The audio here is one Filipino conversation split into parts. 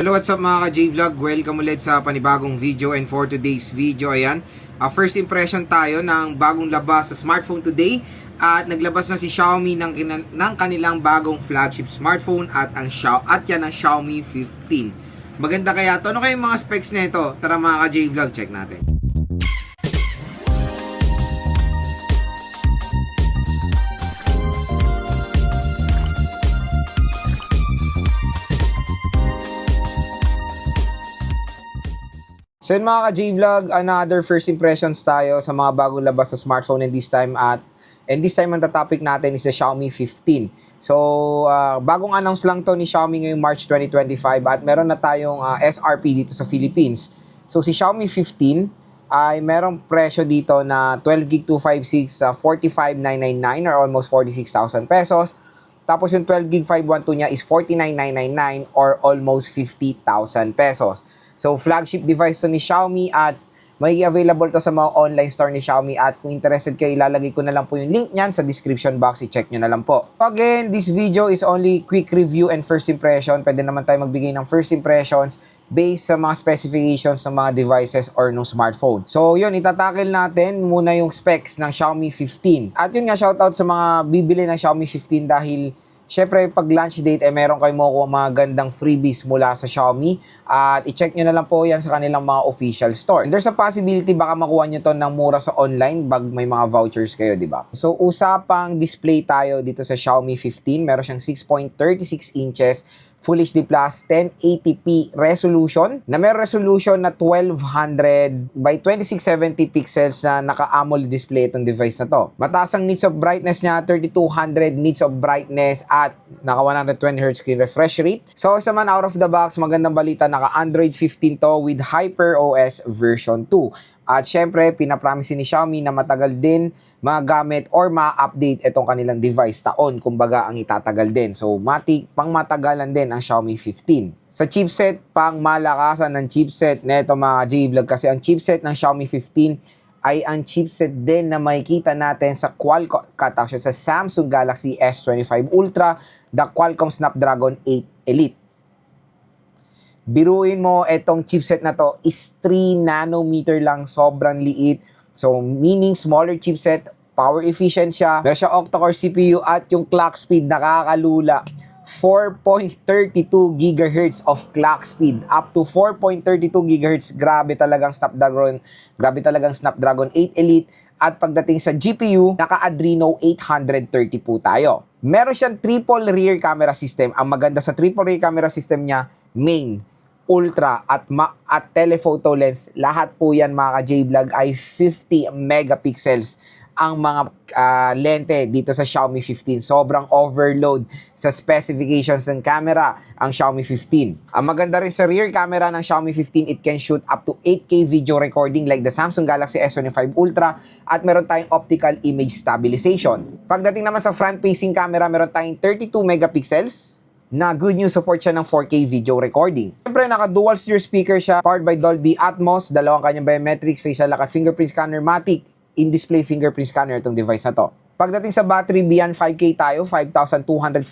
Hello, what's up mga ka-J-Vlog? Welcome ulit sa panibagong video, and for today's video, ayan, first impression tayo ng bagong labas sa smartphone today, at naglabas na si Xiaomi ng kanilang bagong flagship smartphone at yan ang Xiaomi 15. Maganda kaya to? Ano kayong mga specs nito? Tara mga ka-J-Vlog, check natin. So yun mga ka-J-Vlog, another first impressions tayo sa mga bagong labas sa smartphone, and this time ang topic natin is the Xiaomi 15. So bagong announce lang to ni Xiaomi ngayong March 2025 at meron na tayong SRP dito sa Philippines. So si Xiaomi 15 ay merong presyo dito na 12GB 256 45,999 or almost 46,000 pesos. Tapos yung 12GB 512 niya is 49,999 or almost 50,000 pesos. So flagship device to ni Xiaomi at may available to sa mga online store ni Xiaomi, at kung interested kayo, ilalagay ko na lang po yung link niyan sa description box, i-check nyo na lang po. Again, this video is only quick review and first impression. Pwede naman tayo magbigay ng first impressions based sa mga specifications ng mga devices or ng smartphone. So yun, itatakil natin muna yung specs ng Xiaomi 15. At yun nga, shoutout sa mga bibili ng Xiaomi 15 dahil syempre, pag launch date, meron kayo makukuha mga gandang freebies mula sa Xiaomi. At i-check nyo na lang po yan sa kanilang mga official store. And there's a possibility baka makuha nyo to ng mura sa online pag may mga vouchers kayo, di ba? So, usapang display tayo dito sa Xiaomi 15. Meron siyang 6.36 inches Full HD Plus 1080p resolution na may resolution na 1200 by 2670 pixels na naka-AMOLED display itong device na to. Mataas ang nits of brightness niya, 3200 nits of brightness at naka 120Hz screen refresh rate. So sa man out of the box, magandang balita, naka Android 15 to with HyperOS version 2. At syempre, pinapromise ni Xiaomi na matagal din magamit or ma-update itong kanilang device. Taon, kumbaga, ang itatagal din. So, pang matagalan din ang Xiaomi 15. Sa chipset, pang malakasan ng chipset na ito mga J-Vlog, kasi ang chipset ng Xiaomi 15 ay ang chipset din na makikita natin sa sa Samsung Galaxy S25 Ultra, the Qualcomm Snapdragon 8 Elite. Biruin mo, itong chipset na to is 3 nanometer lang, sobrang liit. So, meaning smaller chipset, power efficient siya. Meron siya octa-core CPU at yung clock speed nakakalula. 4.32 GHz of clock speed. Up to 4.32 GHz. Grabe talagang Snapdragon 8 Elite. At pagdating sa GPU, naka-Adreno 830 po tayo. Meron siyang triple rear camera system. Ang maganda sa triple rear camera system niya, main, ultra at telephoto lens, lahat po yan mga ka-J-Vlog ay 50 megapixels ang mga lente dito sa Xiaomi 15. Sobrang overload sa specifications ng camera ang Xiaomi 15. Ang maganda rin sa rear camera ng Xiaomi 15, it can shoot up to 8K video recording like the Samsung Galaxy S25 Ultra, at meron tayong optical image stabilization. Pagdating naman sa front-facing camera, meron tayong 32 megapixels na good news, support siya ng 4K video recording. Siyempre, naka-dual steer speaker siya, powered by Dolby Atmos, dalawang kanyang biometrics, facial lock at fingerprint scanner, matic, in-display fingerprint scanner itong device na to. Pagdating sa battery, beyond 5K tayo, 5,240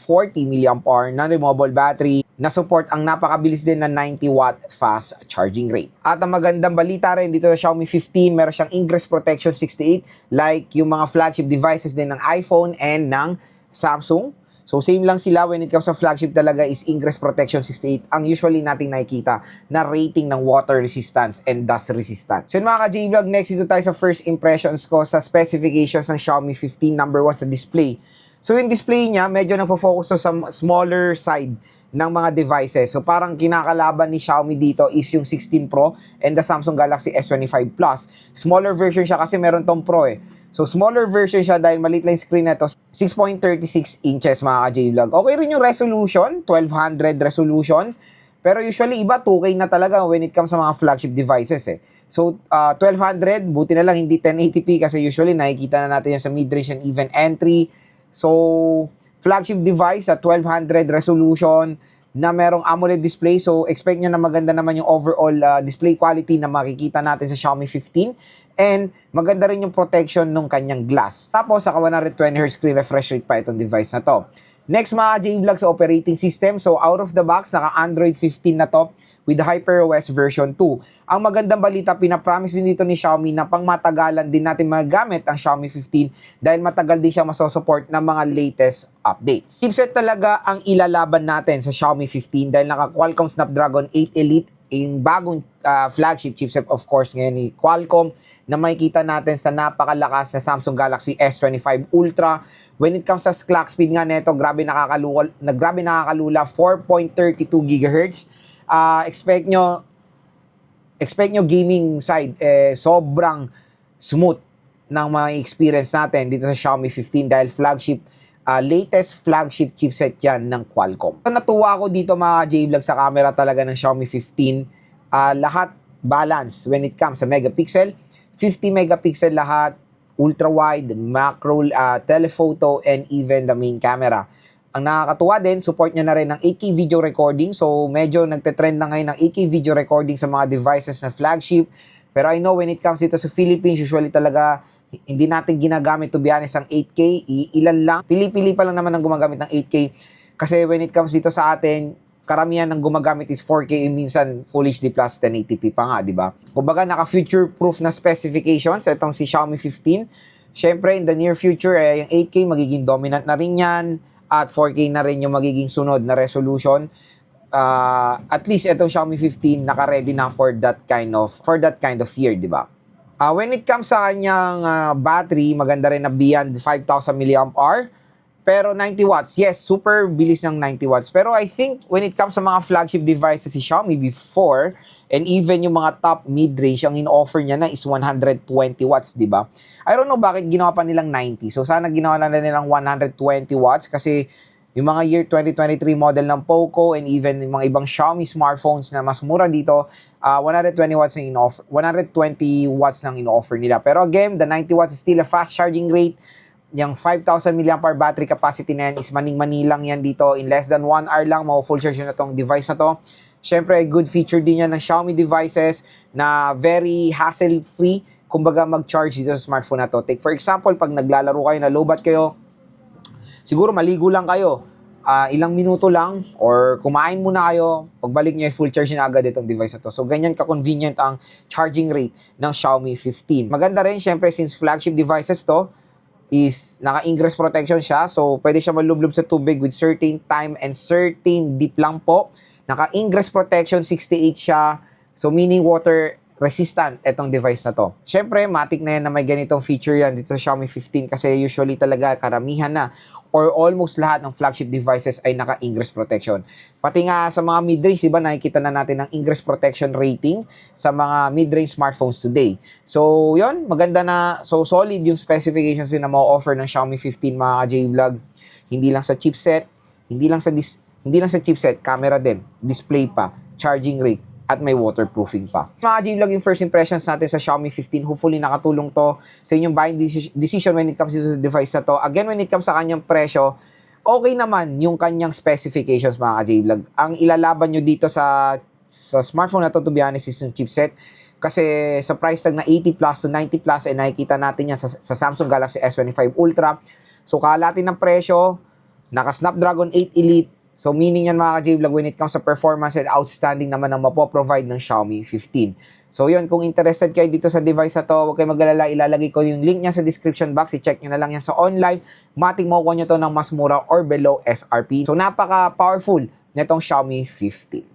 mAh na removable battery na support ang napakabilis din na 90-watt fast charging rate. At ang magandang balita rin dito sa Xiaomi 15, meron siyang Ingress Protection 68 like yung mga flagship devices din ng iPhone and ng Samsung. So same lang sila when it comes sa flagship talaga is Ingress Protection 68 ang usually nating nakikita na rating ng water resistance and dust resistance. So mga ka-J-Vlog, next dito tayo sa first impressions ko sa specifications ng Xiaomi 15. Number 1 sa display. So yung display niya medyo nagfo-focus sa smaller side ng mga devices. So parang kinakalaban ni Xiaomi dito is yung 16 Pro and the Samsung Galaxy S25 Plus. Smaller version siya kasi meron tong Pro eh. So, smaller version siya dahil maliit lang yung screen na ito. 6.36 inches mga ka-J-Vlog. Okay rin yung resolution, 1200 resolution. Pero usually, iba 2K na talaga when it comes sa mga flagship devices eh. So, 1200, buti na lang hindi 1080p kasi usually nakikita na natin yan sa mid-range and even entry. So, flagship device at 1200 resolution na merong AMOLED display. So, expect nyo na maganda naman yung overall display quality na makikita natin sa Xiaomi 15. And maganda rin yung protection ng kanyang glass. Tapos, saka 120Hz screen refresh rate pa itong device na to. Next mga J-Vlog sa operating system. So out of the box, naka Android 15 na to with HyperOS version 2. Ang magandang balita, pinapromise din dito ni Xiaomi na pang matagalan din natin magagamit ang Xiaomi 15 dahil matagal din siya masosupport ng mga latest updates. Chipset talaga ang ilalaban natin sa Xiaomi 15 dahil naka Qualcomm Snapdragon 8 Elite, yung bagong flagship chipset of course ngayon ni Qualcomm na makikita natin sa napakalakas na Samsung Galaxy S25 Ultra. When it comes sa clock speed nga neto, grabe nakakalula, 4.32 GHz. Expect nyo gaming side, sobrang smooth ng mga experience natin dito sa Xiaomi 15 dahil latest flagship chipset yan ng Qualcomm. Natuwa ako dito mga J-Vlog sa camera talaga ng Xiaomi 15. Lahat balance when it comes sa megapixel. 50 megapixel lahat, ultra-wide, macro, telephoto, and even the main camera. Ang nakakatuwa din, support niya na rin ng 8K video recording. So, medyo nagte-trend na ngayon ng 8K video recording sa mga devices na flagship. Pero I know when it comes dito sa Philippines, usually talaga hindi natin ginagamit to be honest ang 8K. Ilan lang. Pili-pili pa lang naman ang gumagamit ng 8K. Kasi when it comes dito sa atin, karamihan ng gumagamit is 4K, minsan Full HD Plus 1080p pa nga, di ba? Kumbaga, naka-future-proof na specifications itong si Xiaomi 15. Siyempre, in the near future, yung 8K magiging dominant na rin yan at 4K na rin yung magiging sunod na resolution. At least itong Xiaomi 15 naka-ready na for that kind of year, di ba? When it comes sa kanyang battery, maganda rin na beyond 5,000 mAh. Pero 90 watts, yes, super bilis ng 90 watts. Pero I think when it comes sa mga flagship devices si Xiaomi before, and even yung mga top mid-range, ang in-offer niya na is 120 watts, di ba? I don't know bakit ginawa pa nilang 90. So sana ginawa na nilang 120 watts kasi yung mga year 2023 model ng Poco and even yung mga ibang Xiaomi smartphones na mas mura dito, 120 watts ng in-offer nila. Pero again, the 90 watts is still a fast charging rate. Yung 5,000 mAh battery capacity na yan is maning-mani lang yan dito. In less than 1 hour lang, full charge na tong device na to. Siyempre, good feature din yan ng Xiaomi devices na very hassle-free. Kumbaga, mag-charge dito sa smartphone na to. Take for example, pag naglalaro kayo, na low bat kayo, siguro maligo lang kayo. Ilang minuto lang or kumain muna kayo, pagbalik nyo, full charge na agad itong device na to. So, ganyan ka-convenient ang charging rate ng Xiaomi 15. Maganda rin, syempre, since flagship devices to, is naka-ingress protection siya. So, pwede siya malublob sa tubig with certain time and certain deep lang po. Naka-ingress protection, 68 siya. So, meaning water resistant itong device na to. Siyempre, matik na yan na may ganitong feature yan dito sa Xiaomi 15 kasi usually talaga karamihan na or almost lahat ng flagship devices ay naka-ingress protection. Pati nga sa mga mid-range, diba, nakikita na natin ang ingress protection rating sa mga mid-range smartphones today. So, yun, maganda na, so solid yung specifications din na ma-offer ng Xiaomi 15 mga J-Vlog. Hindi lang sa chipset, hindi lang sa chipset, camera din, display pa, charging rate, at may waterproofing pa. Mga J-Vlog, yung first impressions natin sa Xiaomi 15, hopefully nakatulong to sa inyong buying decision when it comes to the device na to. Again, when it comes sa kanyang presyo, okay naman yung kanyang specifications mga J-Vlog. Ang ilalaban nyo dito sa smartphone na to be honest, is yung chipset. Kasi sa price tag na 80 plus to 90 plus, ay nakikita natin yan sa Samsung Galaxy S25 Ultra. So, kalatin ng presyo, naka Snapdragon 8 Elite. So, meaning yan mga J-Vlog, when it comes sa performance and outstanding naman ang mapoprovide ng Xiaomi 15. So, yun, kung interested kayo dito sa device na to, huwag kayo mag-alala, ilalagay ko yung link niya sa description box. I-check nyo na lang yan sa online. Mating makukuha nyo to ng mas mura or below SRP. So, napaka-powerful nitong Xiaomi 15.